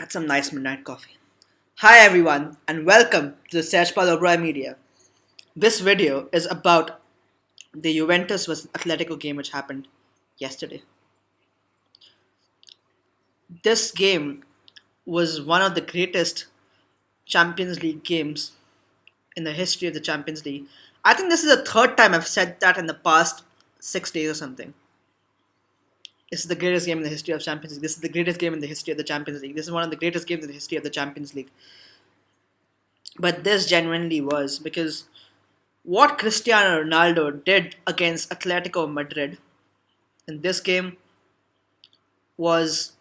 That's some nice midnight coffee. Hi everyone and welcome to the Search Palo Media. This video is about the Juventus vs Atletico game which happened yesterday. This game was one of the greatest Champions League games in the history of the Champions League. I think this is the third time I've said that in the past 6 days or something. This is the greatest game in the history of Champions League. This is the greatest game in the history of the Champions League. This is one of the greatest games in the history of the Champions League. But this genuinely was because what Cristiano Ronaldo did against Atletico Madrid in this game was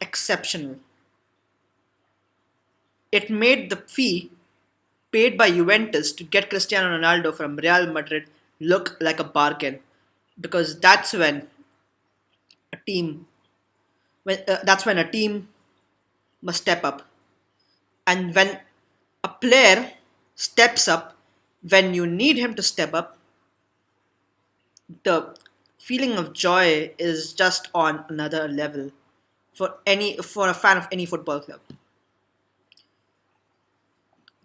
exceptional. It made the fee paid by Juventus to get Cristiano Ronaldo from Real Madrid look like a bargain, because that's when a team must step up, and when a player steps up when you need him to step up, the feeling of joy is just on another level for a fan of any football club.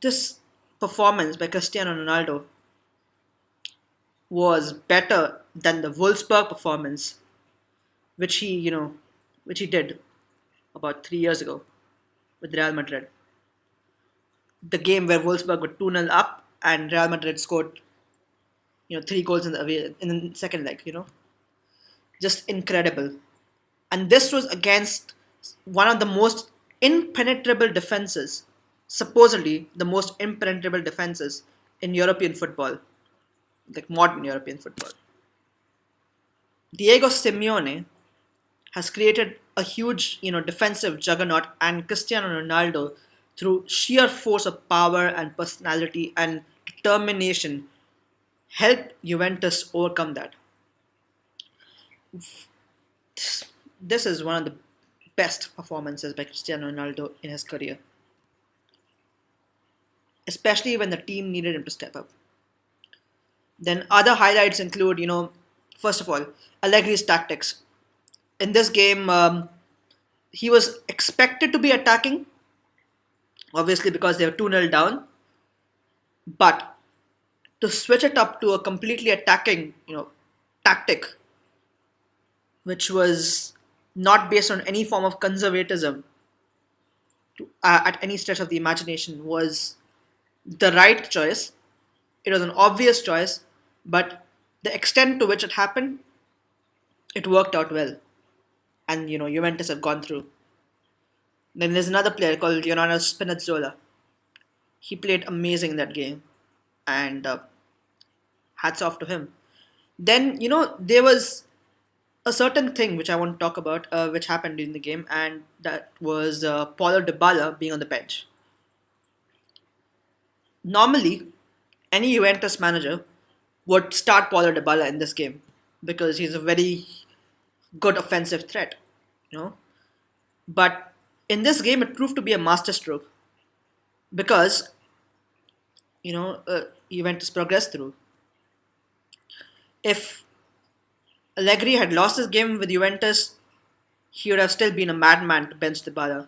This performance by Cristiano Ronaldo was better than the Wolfsburg performance, which he did about 3 years ago with Real Madrid. The game where Wolfsburg were 2-0 up and Real Madrid scored, 3 goals in the second leg. Just incredible. And this was against one of the most impenetrable defenses, supposedly the most impenetrable defenses in European football, like modern European football. Diego Simeone has created a huge, defensive juggernaut, and Cristiano Ronaldo, through sheer force of power and personality and determination, helped Juventus overcome that. This is one of the best performances by Cristiano Ronaldo in his career, especially when the team needed him to step up. Then other highlights include, first of all, Allegri's tactics. In this game, he was expected to be attacking, obviously because they were 2-0 down, but to switch it up to a completely attacking, tactic, which was not based on any form of conservatism at any stretch of the imagination, was the right choice. It was an obvious choice, but the extent to which it happened, it worked out well. And, Juventus have gone through. Then there's another player called Leonardo Spinazzola. He played amazing in that game, and hats off to him. Then, there was a certain thing which I want to talk about, which happened during the game, and that was Paulo Dybala being on the bench. Normally, any Juventus manager would start Paulo Dybala in this game because he's a very good offensive threat, But in this game, it proved to be a masterstroke because, Juventus progressed through. If Allegri had lost his game with Juventus, he would have still been a madman to bench Dybala.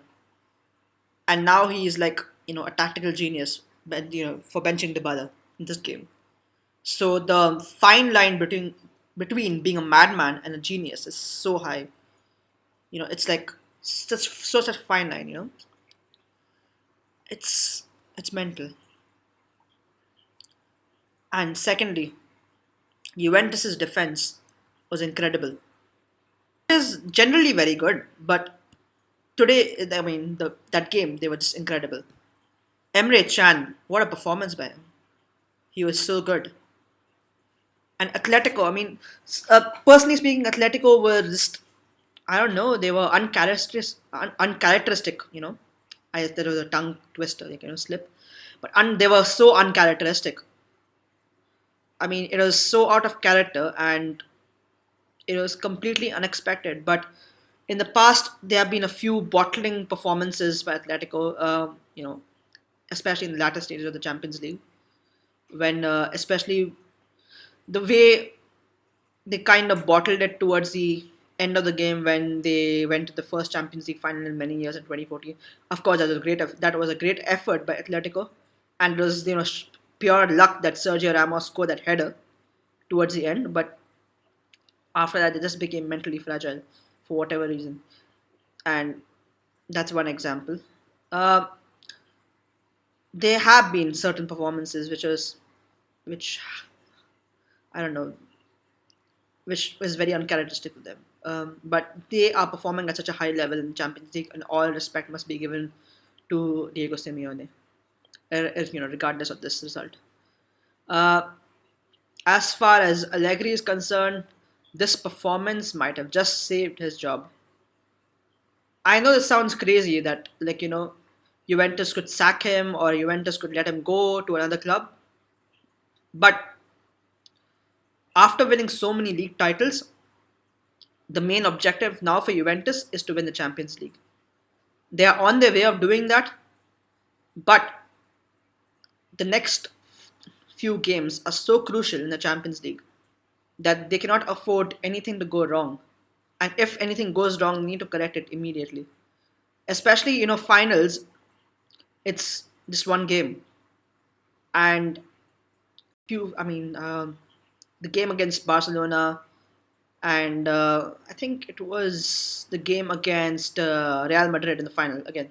And now he is like, a tactical genius, for benching Dybala in this game. So the fine line between being a madman and a genius is so high. It's like such a fine line. It's mental. And secondly, Juventus's defense was incredible. It is generally very good, but today, that game, they were just incredible. Emre Can, what a performance by him. He was so good. And Atletico, personally speaking, Atletico were just, I don't know, they were uncharacteristic, there was a tongue twister, slip. But they were so uncharacteristic. It was so out of character, and it was completely unexpected. But in the past, there have been a few bottling performances by Atletico, especially in the latter stages of the Champions League, when especially the way they kind of bottled it towards the end of the game when they went to the first Champions League final in many years in 2014. Of course, that was a great effort by Atletico, and it was pure luck that Sergio Ramos scored that header towards the end. But after that, they just became mentally fragile for whatever reason, and that's one example. Uh, there have been certain performances which I don't know, which is very uncharacteristic of them. But they are performing at such a high level in Champions League, and all respect must be given to Diego Simeone, regardless of this result. Uh, as far as Allegri is concerned, this performance might have just saved his job. I know this sounds crazy that, Juventus could sack him or Juventus could let him go to another club, but after winning so many league titles, the main objective now for Juventus is to win the Champions League. They are on their way of doing that, but the next few games are so crucial in the Champions League that they cannot afford anything to go wrong. And if anything goes wrong, they need to correct it immediately. Especially, finals, it's just one game. And the game against Barcelona, and I think it was the game against Real Madrid in the final again.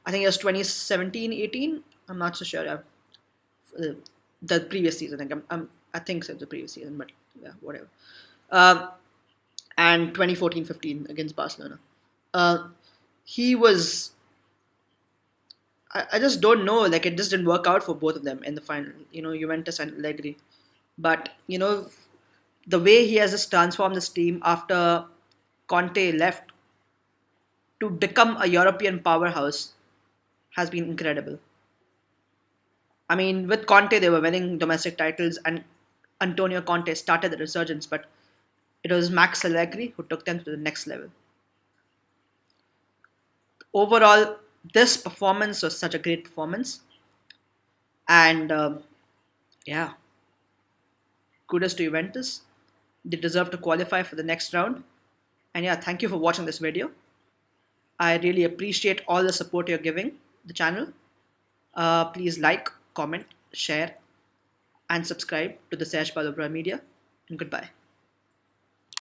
I think it was 2017-18. I'm not so sure. The previous season. I think so, the previous season, but yeah, whatever. And 2014-15 against Barcelona. He was. I just don't know. Like, it just didn't work out for both of them in the final. Juventus and Allegri. But the way he has just transformed this team after Conte left to become a European powerhouse has been incredible. I mean, with Conte, they were winning domestic titles, and Antonio Conte started the resurgence, but it was Max Allegri who took them to the next level. Overall, this performance was such a great performance, and yeah, kudos to Juventus. They deserve to qualify for the next round. And yeah, thank you for watching this video. I really appreciate all the support you're giving the channel. Please like, comment, share, and subscribe to the Saj Palobra Media. And goodbye.